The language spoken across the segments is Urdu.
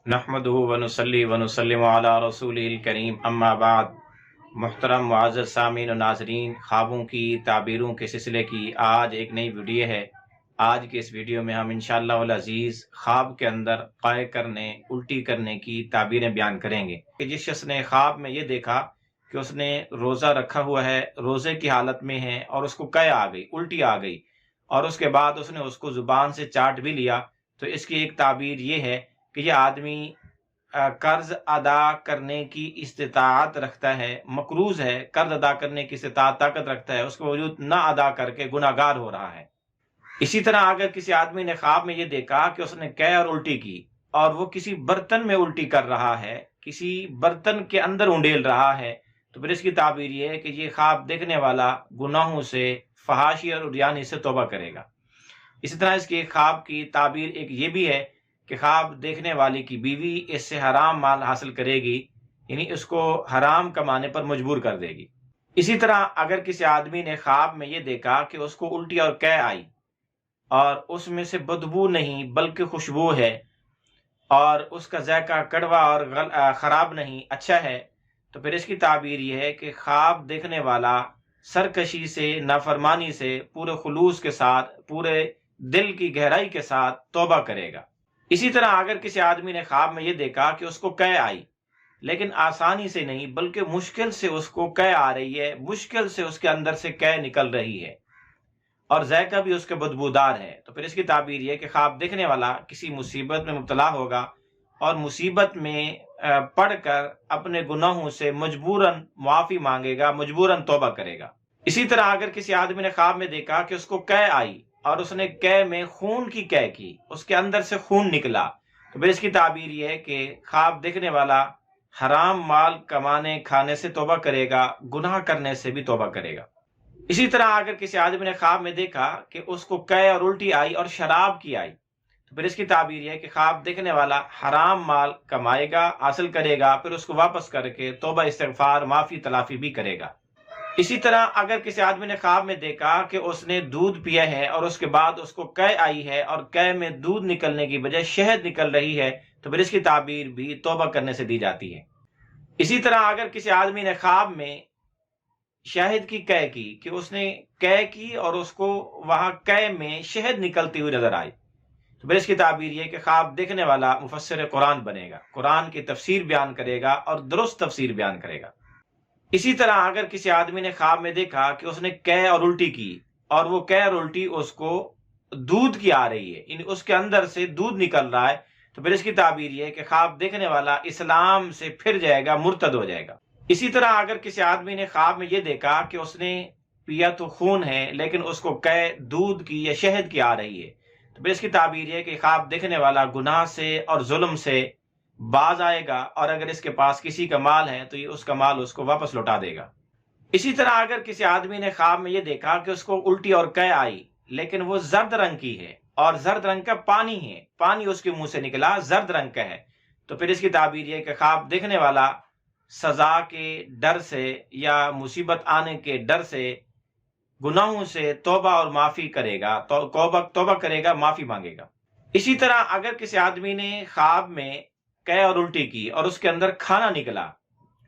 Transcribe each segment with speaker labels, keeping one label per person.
Speaker 1: نحمدہ ونصلی ونسلم علی رسولہ الکریم اما بعد۔ محترم معزز سامعین و ناظرین، خوابوں کی تعبیروں کے سلسلے کی آج ایک نئی ویڈیو ہے۔ آج کے اس ویڈیو میں ہم انشاءاللہ العزیز خواب کے اندر قے کرنے، الٹی کرنے کی تعبیریں بیان کریں گے کہ جس شخص نے خواب میں یہ دیکھا کہ اس نے روزہ رکھا ہوا ہے، روزے کی حالت میں ہے اور اس کو قے آ گئی، الٹی آ گئی، اور اس کے بعد اس نے اس کو زبان سے چاٹ بھی لیا، تو اس کی ایک تعبیر یہ ہے کہ یہ آدمی قرض ادا کرنے کی استطاعت رکھتا ہے، مقروض ہے، قرض ادا کرنے کی استطاعت طاقت رکھتا ہے، اس کے باوجود نہ ادا کر کے گناہگار ہو رہا ہے۔ اسی طرح اگر کسی آدمی نے خواب میں یہ دیکھا کہ اس نے قے اور الٹی کی اور وہ کسی برتن میں الٹی کر رہا ہے، کسی برتن کے اندر انڈیل رہا ہے، تو پھر اس کی تعبیر یہ ہے کہ یہ خواب دیکھنے والا گناہوں سے، فحاشی اور عریانی سے توبہ کرے گا۔ اسی طرح اس کی خواب کی تعبیر ایک یہ بھی ہے کہ خواب دیکھنے والے کی بیوی اس سے حرام مال حاصل کرے گی، یعنی اس کو حرام کمانے پر مجبور کر دے گی۔ اسی طرح اگر کسی آدمی نے خواب میں یہ دیکھا کہ اس کو الٹی اور قے آئی اور اس میں سے بدبو نہیں بلکہ خوشبو ہے اور اس کا ذائقہ کڑوا اور خراب نہیں، اچھا ہے، تو پھر اس کی تعبیر یہ ہے کہ خواب دیکھنے والا سرکشی سے، نافرمانی سے، پورے خلوص کے ساتھ، پورے دل کی گہرائی کے ساتھ توبہ کرے گا۔ اسی طرح اگر کسی آدمی نے خواب میں یہ دیکھا کہ اس کو قے آئی، لیکن آسانی سے نہیں بلکہ مشکل سے اس کو قے آ رہی ہے، مشکل سے اس کے اندر سے قے نکل رہی ہے اور ذائقہ بھی اس کے بدبودار ہے، تو پھر اس کی تعبیر یہ کہ خواب دیکھنے والا کسی مصیبت میں مبتلا ہوگا اور مصیبت میں پڑ کر اپنے گناہوں سے مجبوراً معافی مانگے گا، مجبوراً توبہ کرے گا۔ اسی طرح اگر کسی آدمی نے خواب میں دیکھا کہ اس کو قے آئی اور اس نے قے میں خون کی قے کی، اس کے اندر سے خون نکلا، تو پھر اس کی تعبیر یہ ہے کہ خواب دیکھنے والا حرام مال کمانے کھانے سے توبہ کرے گا، گناہ کرنے سے بھی توبہ کرے گا۔ اسی طرح اگر کسی آدمی نے خواب میں دیکھا کہ اس کو قے اور الٹی آئی اور شراب کی آئی، تو پھر اس کی تعبیر یہ ہے کہ خواب دیکھنے والا حرام مال کمائے گا، حاصل کرے گا، پھر اس کو واپس کر کے توبہ استغفار معافی تلافی بھی کرے گا۔ اسی طرح اگر کسی آدمی نے خواب میں دیکھا کہ اس نے دودھ پیا ہے اور اس کے بعد اس کو قے آئی ہے اور قے میں دودھ نکلنے کی بجائے شہد نکل رہی ہے، تو پھر اس کی تعبیر بھی توبہ کرنے سے دی جاتی ہے۔ اسی طرح اگر کسی آدمی نے خواب میں شہد کی قے کی کہ اس نے قے کی اور اس کو وہاں قے میں شہد نکلتی ہوئی نظر آئی، تو پھر اس کی تعبیر یہ کہ خواب دیکھنے والا مفسر قرآن بنے گا، قرآن کی تفسیر بیان کرے گا اور درست تفسیر بیان کرے گا۔ اسی طرح اگر کسی آدمی نے خواب میں دیکھا کہ اس نے قے اور الٹی کی اور وہ قے اور الٹی اس کو دودھ کی آ رہی ہے، یعنی اس کے اندر سے دودھ نکل رہا ہے، تو پھر اس کی تعبیر یہ ہے کہ خواب دیکھنے والا اسلام سے پھر جائے گا، مرتد ہو جائے گا۔ اسی طرح اگر کسی آدمی نے خواب میں یہ دیکھا کہ اس نے پیا تو خون ہے لیکن اس کو قے دودھ کی یا شہد کی آ رہی ہے، تو پھر اس کی تعبیر یہ ہے کہ خواب دیکھنے والا گناہ سے اور ظلم سے باز آئے گا، اور اگر اس کے پاس کسی کا مال ہے تو یہ اس کا مال اس کو واپس لوٹا دے گا۔ اسی طرح اگر کسی آدمی نے خواب میں یہ دیکھا کہ اس کو الٹی اور قے آئی لیکن وہ زرد رنگ کی ہے اور زرد رنگ کا پانی ہے، پانی اس کے منہ سے نکلا زرد رنگ کا ہے، تو پھر اس کی تعبیر یہ کہ خواب دیکھنے والا سزا کے ڈر سے یا مصیبت آنے کے ڈر سے گناہوں سے توبہ اور معافی کرے گا، توبہ کرے گا، معافی مانگے گا۔ اسی طرح اگر کسی آدمی نے خواب میں قے اور الٹی کی اور اس کے اندر کھانا نکلا،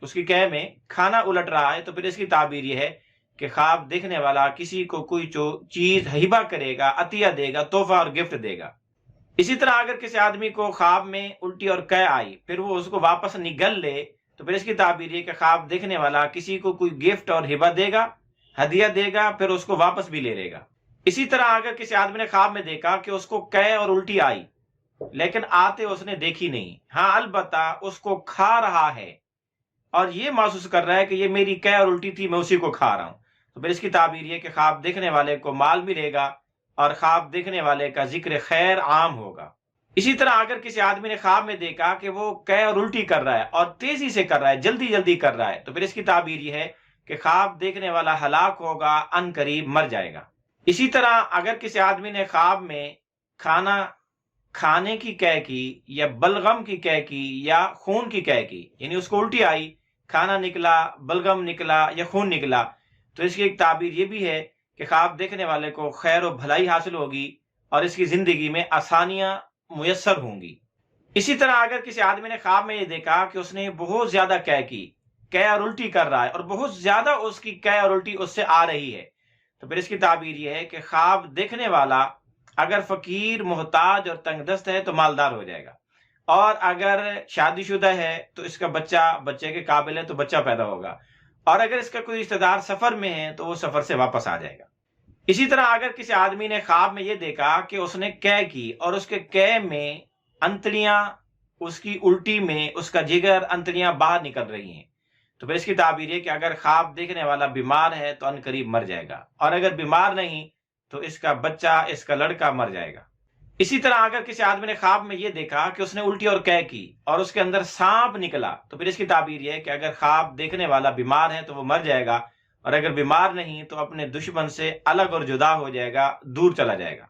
Speaker 1: اس کی قے میں کھانا الٹ رہا ہے، تو پھر اس کی تعبیر یہ ہے کہ خواب دیکھنے والا کسی کو کوئی چیز ہبہ کرے گا، عطیہ دے گا، تحفہ اور گفٹ دے گا۔ اسی طرح اگر کسی آدمی کو خواب میں الٹی اور قے آئی پھر وہ اس کو واپس نگل لے، تو پھر اس کی تعبیر یہ کہ خواب دیکھنے والا کسی کو کوئی گفٹ اور ہبہ دے گا، ہدیہ دے گا، پھر اس کو واپس بھی لے لے گا۔ اسی طرح اگر کسی آدمی نے خواب میں دیکھا کہ اس کو قے اور الٹی آئی لیکن آتے اس نے دیکھی نہیں، ہاں البتہ اس کو کھا رہا ہے اور یہ محسوس کر رہا ہے کہ یہ میری قے اور الٹی تھی، میں اسی کو کھا رہا ہوں، تو پھر اس کی تعبیر یہ کہ خواب دیکھنے والے کو مال ملے گا اور خواب دیکھنے والے کا ذکر خیر عام ہوگا۔ اسی طرح اگر کسی آدمی نے خواب میں دیکھا کہ وہ قے اور الٹی کر رہا ہے اور تیزی سے کر رہا ہے، جلدی جلدی کر رہا ہے، تو پھر اس کی تعبیر یہ ہے کہ خواب دیکھنے والا ہلاک ہوگا، ان قریب مر جائے گا۔ اسی طرح اگر کسی آدمی نے خواب میں کھانا کھانے کی قے کی یا بلغم کی قے کی یا خون کی قے کی، یعنی اس کو الٹی آئی، کھانا نکلا، بلغم نکلا یا خون نکلا، تو اس کی ایک تعبیر یہ بھی ہے کہ خواب دیکھنے والے کو خیر و بھلائی حاصل ہوگی اور اس کی زندگی میں آسانیاں میسر ہوں گی۔ اسی طرح اگر کسی آدمی نے خواب میں یہ دیکھا کہ اس نے بہت زیادہ قے اور الٹی کر رہا ہے اور بہت زیادہ اس کی قے اور الٹی اس سے آ رہی ہے، تو پھر اس کی تعبیر یہ ہے کہ خواب دیکھنے والا اگر فقیر، محتاج اور تنگ دست ہے تو مالدار ہو جائے گا، اور اگر شادی شدہ ہے تو اس کا بچے کے قابل ہے تو بچہ پیدا ہوگا، اور اگر اس کا کوئی رشتہ دار سفر میں ہے تو وہ سفر سے واپس آ جائے گا۔ اسی طرح اگر کسی آدمی نے خواب میں یہ دیکھا کہ اس نے قے کی اور اس کے قے میں انتڑیاں، اس کی الٹی میں اس کا جگر، انتڑیاں باہر نکل رہی ہیں، تو پھر اس کی تعبیر ہے کہ اگر خواب دیکھنے والا بیمار ہے تو ان قریب مر جائے گا، اور اگر بیمار نہیں تو اس کا بچہ، اس کا لڑکا مر جائے گا۔ اسی طرح اگر کسی آدمی نے خواب میں یہ دیکھا کہ اس نے الٹی اور قے کی اور اس کے اندر سانپ نکلا، تو پھر اس کی تعبیر یہ ہے کہ اگر خواب دیکھنے والا بیمار ہے تو وہ مر جائے گا، اور اگر بیمار نہیں تو اپنے دشمن سے الگ اور جدا ہو جائے گا، دور چلا جائے گا۔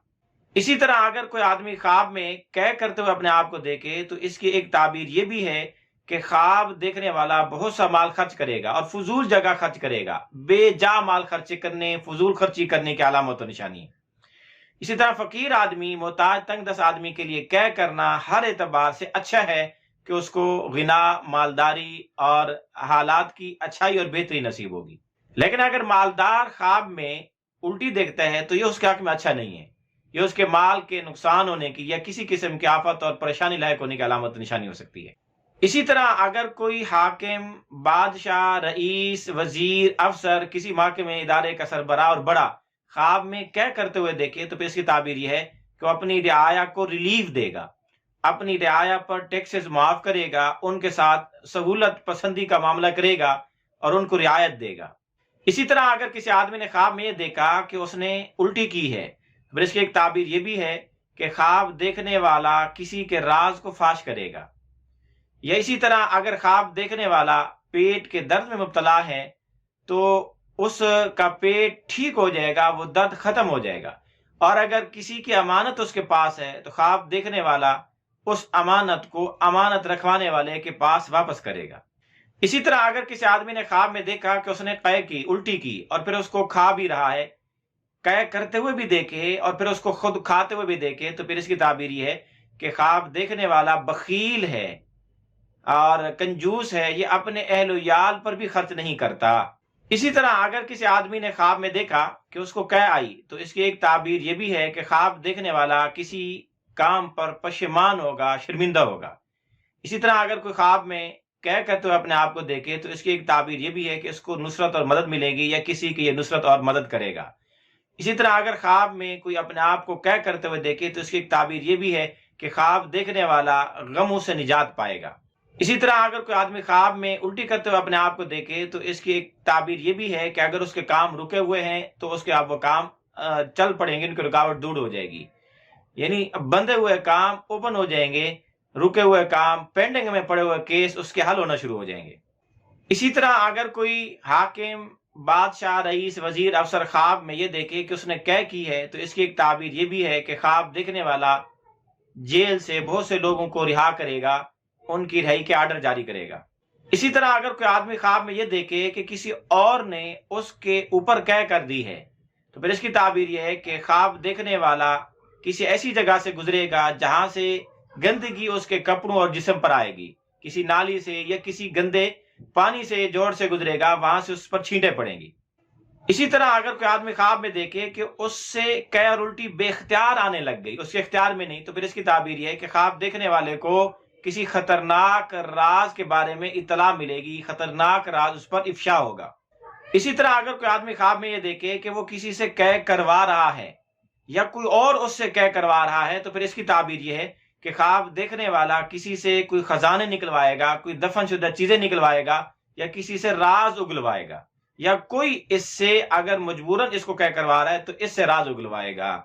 Speaker 1: اسی طرح اگر کوئی آدمی خواب میں قے کرتے ہوئے اپنے آپ کو دیکھے تو اس کی ایک تعبیر یہ بھی ہے کہ خواب دیکھنے والا بہت سا مال خرچ کرے گا اور فضول جگہ خرچ کرے گا۔ بے جا مال خرچ کرنے، فضول خرچی کرنے کی علامت و نشانی ہے۔ اسی طرح فقیر آدمی، محتاج، تنگ دست آدمی کے لیے قے کرنا ہر اعتبار سے اچھا ہے کہ اس کو غنا، مالداری اور حالات کی اچھائی اور بہتری نصیب ہوگی۔ لیکن اگر مالدار خواب میں الٹی دیکھتا ہے تو یہ اس کے حق میں اچھا نہیں ہے، یہ اس کے مال کے نقصان ہونے کی یا کسی قسم کی آفت اور پریشانی لاحق ہونے کی علامت نشانی ہو سکتی ہے۔ اسی طرح اگر کوئی حاکم، بادشاہ، رئیس، وزیر، افسر، کسی محکمے، ادارے کا سربراہ اور بڑا خواب میں قے کرتے ہوئے دیکھے تو پھر اس کی تعبیر یہ ہے کہ وہ اپنی رعایا کو ریلیف دے گا، اپنی رعایا پر ٹیکسز معاف کرے گا، ان کے ساتھ سہولت پسندی کا معاملہ کرے گا اور ان کو رعایت دے گا۔ اسی طرح اگر کسی آدمی نے خواب میں یہ دیکھا کہ اس نے الٹی کی ہے، پھر اس کی ایک تعبیر یہ بھی ہے کہ خواب دیکھنے والا کسی کے راز کو فاش کرے گا۔ یا اسی طرح اگر خواب دیکھنے والا پیٹ کے درد میں مبتلا ہے تو اس کا پیٹ ٹھیک ہو جائے گا، وہ درد ختم ہو جائے گا، اور اگر کسی کی امانت اس کے پاس ہے تو خواب دیکھنے والا اس امانت کو امانت رکھوانے والے کے پاس واپس کرے گا۔ اسی طرح اگر کسی آدمی نے خواب میں دیکھا کہ اس نے قے کی، الٹی کی اور پھر اس کو کھا بھی رہا ہے، قے کرتے ہوئے بھی دیکھے اور پھر اس کو خود کھاتے ہوئے بھی دیکھے، تو پھر اس کی تعبیر یہ ہے کہ خواب دیکھنے والا بخیل ہے اور کنجوس ہے، یہ اپنے اہل و عیال پر بھی خرچ نہیں کرتا۔ اسی طرح اگر کسی آدمی نے خواب میں دیکھا کہ اس کو قے آئی تو اس کی ایک تعبیر یہ بھی ہے کہ خواب دیکھنے والا کسی کام پر پشیمان ہوگا، شرمندہ ہوگا۔ اسی طرح اگر کوئی خواب میں قے کرتے ہوئے اپنے آپ کو دیکھے تو اس کی ایک تعبیر یہ بھی ہے کہ اس کو نصرت اور مدد ملے گی یا کسی کی یہ نصرت اور مدد کرے گا۔ اسی طرح اگر خواب میں کوئی اپنے آپ کو قے کرتے ہوئے دیکھے تو اس کی ایک تعبیر یہ بھی ہے کہ خواب دیکھنے والا غموں سے نجات پائے گا۔ اسی طرح اگر کوئی آدمی خواب میں الٹی کرتے ہوئے اپنے آپ کو دیکھے تو اس کی ایک تعبیر یہ بھی ہے کہ اگر اس کے کام رکے ہوئے ہیں تو اس کے اب وہ کام چل پڑیں گے، ان کی رکاوٹ دور ہو جائے گی، یعنی بندھے ہوئے کام اوپن ہو جائیں گے، رکے ہوئے کام، پینڈنگ میں پڑے ہوئے کیس اس کے حل ہونا شروع ہو جائیں گے۔ اسی طرح اگر کوئی حاکم، بادشاہ، رئیس، وزیر، افسر خواب میں یہ دیکھے کہ اس نے قے کی ہے تو اس کی ایک تعبیر یہ بھی ہے کہ خواب دیکھنے والا جیل سے بہت سے لوگوں کو رہا کرے گا، ان کی رہائی کے آرڈر جاری کرے گا۔ اسی طرح اگر کوئی آدمی خواب میں یہ دیکھے کہ کسی اور نے اس کے اوپر قے کر دی ہے تو پھر اس کی تعبیر یہ ہے کہ خواب دیکھنے والا کسی ایسی جگہ سے گزرے گا جہاں سے گندگی اس کے کپڑوں اور جسم پر آئے گی، کسی نالی سے یا کسی گندے پانی سے جوڑ سے گزرے گا، وہاں سے اس پر چھینٹیں پڑیں گی۔ اسی طرح اگر کوئی آدمی خواب میں دیکھے کہ اس سے قے اور الٹی بے اختیار آنے لگ گئی، اس کے اختیار میں نہیں، تو پھر اس کی تعبیر یہ ہے کہ خواب دیکھنے والے کو کسی خطرناک راز کے بارے میں اطلاع ملے گی، خطرناک راز اس پر افشا ہوگا۔ اسی طرح اگر کوئی آدمی خواب میں یہ دیکھے کہ وہ کسی سے قے کروا رہا ہے یا کوئی اور اس سے قے کروا رہا ہے تو پھر اس کی تعبیر یہ ہے کہ خواب دیکھنے والا کسی سے کوئی خزانے نکلوائے گا، کوئی دفن شدہ چیزیں نکلوائے گا یا کسی سے راز اگلوائے گا، یا کوئی اس سے اگر مجبوراً اس کو قے کروا رہا ہے تو اس سے راز اگلوائے گا۔